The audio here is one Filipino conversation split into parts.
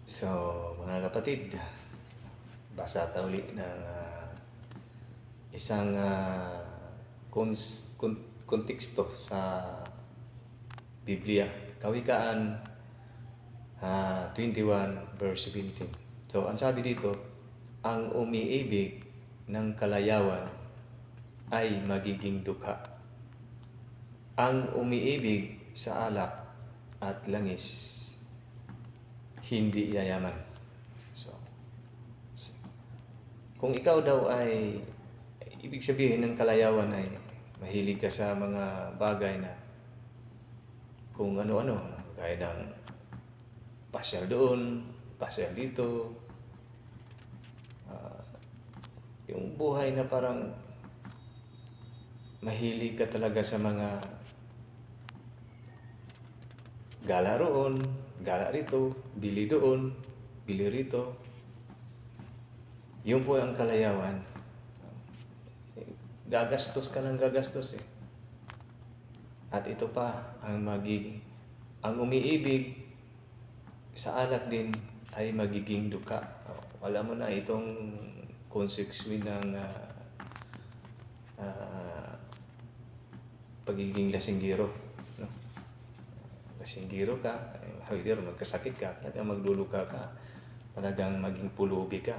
So, mga kapatid, basa tayo ulit ng isang konteksto sa Biblia. Kawikaan 21 verse 17. So, ang sabi dito, ang umiibig ng kalayawan ay magiging dukha. Ang umiibig sa alak at langis, hindi yayaman. So, kung ikaw daw ay, ibig sabihin ng kalayawan ay mahilig ka sa mga bagay na kung ano-ano, gaya ng pasyal doon, pasyal dito, yung buhay na parang mahilig ka talaga sa mga gala roon, gala rito, bili doon, bili rito. Yun po ang kalayawan. Gagastos ka ng gagastos eh. At ito pa ang umiibig sa alak din ay magiging duka. Alam mo na itong konseksyon ng pagiging lasinggero. No? Lasinggero ka, either magkasakit ka, talagang magluluka ka, talagang maging pulubi ka.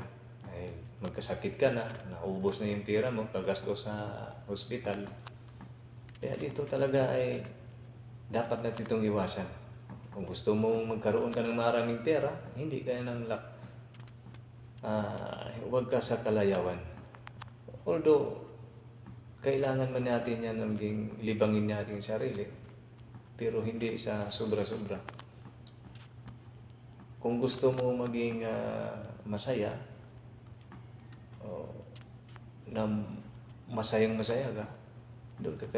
Ay, magkasakit ka na, naubos na yung pera mo, kagastos sa hospital. Kaya dito talaga ay dapat natin itong iwasan. Kung gusto mong magkaroon ka ng maraming pera, hindi ka ng huwag ka sa kalayawan. Although, kailangan man natin yan maging libangin natin sarili, pero hindi sa sobra-sobra. Kung gusto mo maging masaya, na masayang-masaya ka, doon ka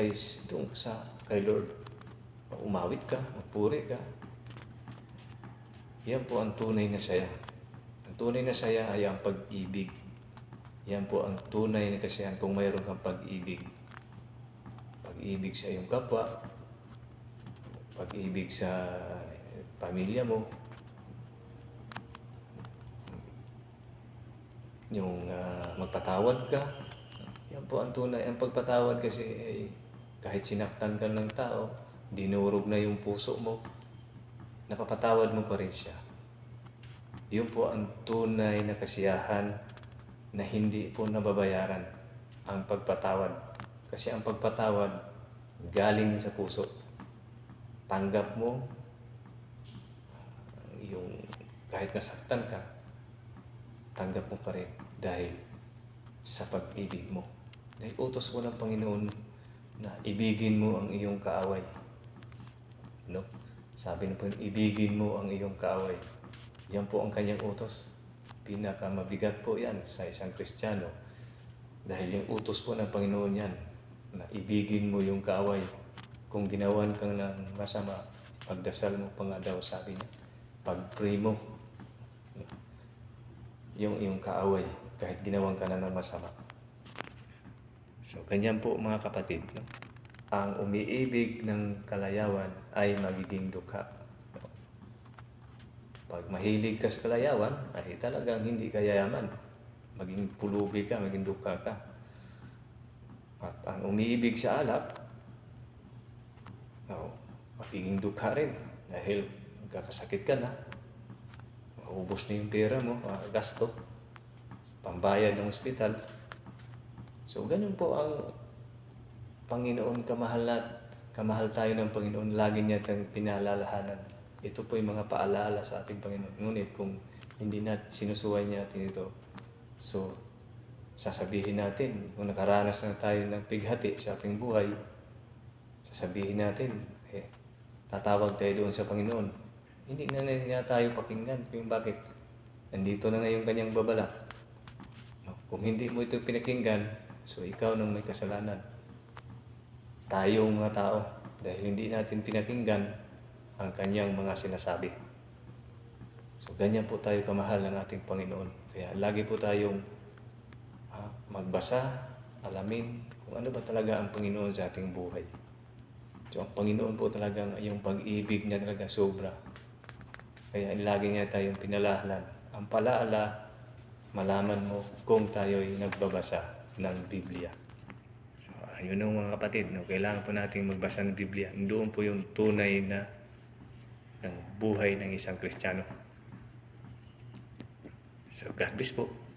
kay Lord. Umawit ka, magpuri ka. Yan po ang tunay na saya. Ang tunay na saya ay ang pag-ibig. Yan po ang tunay na kasiyahan kung mayroon kang pag-ibig. Pag-ibig sa iyong kapwa, pag-ibig sa pamilya mo, yung magpatawad ka. Yan po ang tunay. Ang pagpatawad kasi ay kahit sinaktan ka ng tao, dinurog na yung puso mo, napapatawad mo pa rin siya. Yun po ang tunay na kasiyahan na hindi po nababayaran, ang pagpatawad. Kasi ang pagpatawad galing sa puso. Tanggap mo yung kahit nasaktan ka, tanggap mo pa rin dahil sa pag-ibig mo. Dahil utos mo ng Panginoon na ibigin mo ang iyong kaaway. No? Sabi ng Panginoon, ibigin mo ang iyong kaaway. Yan po ang kanyang utos. Pinakamabigat po yan sa isang Kristiyano. Dahil yung utos po ng Panginoon yan, na ibigin mo yung kaaway. Kung ginawan kang ng masama, pagdasal mo pa nga daw, sabi niya. Pag-pray mo, yung iyong kaaway, kahit ginawan ka na ng masama. So, ganyan po mga kapatid. No? Ang umiibig ng kalayawan ay magiging dukha. No? Pag mahilig ka sa kalayawan, ay talagang hindi ka yayaman. Maging pulubi ka, maging dukha ka. At ang umiibig sa alak, magiging dukha rin. Dahil magkakasakit ka na, maubos na yung pera mo, gasto, pambayad ng ospital. So, ganun po ang Panginoon, kamahal tayo ng Panginoon, lagi niya tayong pinaalalahanan. Ito po yung mga paalala sa ating Panginoon. Ngunit kung hindi natin sinusuway natin ito, so sasabihin natin, kung nakaranas na tayo ng pighati sa ating buhay, sasabihin natin, tatawag tayo doon sa Panginoon. Hindi na niya tayo pakinggan. Kung bakit? Nandito na ngayon kanyang babala. Kung hindi mo ito pinakinggan, so ikaw nang may kasalanan. Tayong mga tao, dahil hindi natin pinakinggan ang kanyang mga sinasabi. So ganyan po tayo kamahal ng ating Panginoon. Kaya lagi po tayong magbasa, alamin kung ano ba talaga ang Panginoon sa ating buhay. So ang Panginoon po talagang yung pag-ibig niya talaga sobra. Kaya lagi nga tayong pinalahlan. Ang palaala, malaman mo kung tayo'y nagbabasa ng Biblia. So, yun ang mga kapatid, no? Kailangan po natin magbasa ng Biblia. Doon po yung tunay na ng buhay ng isang Kristiyano. So, God bless po.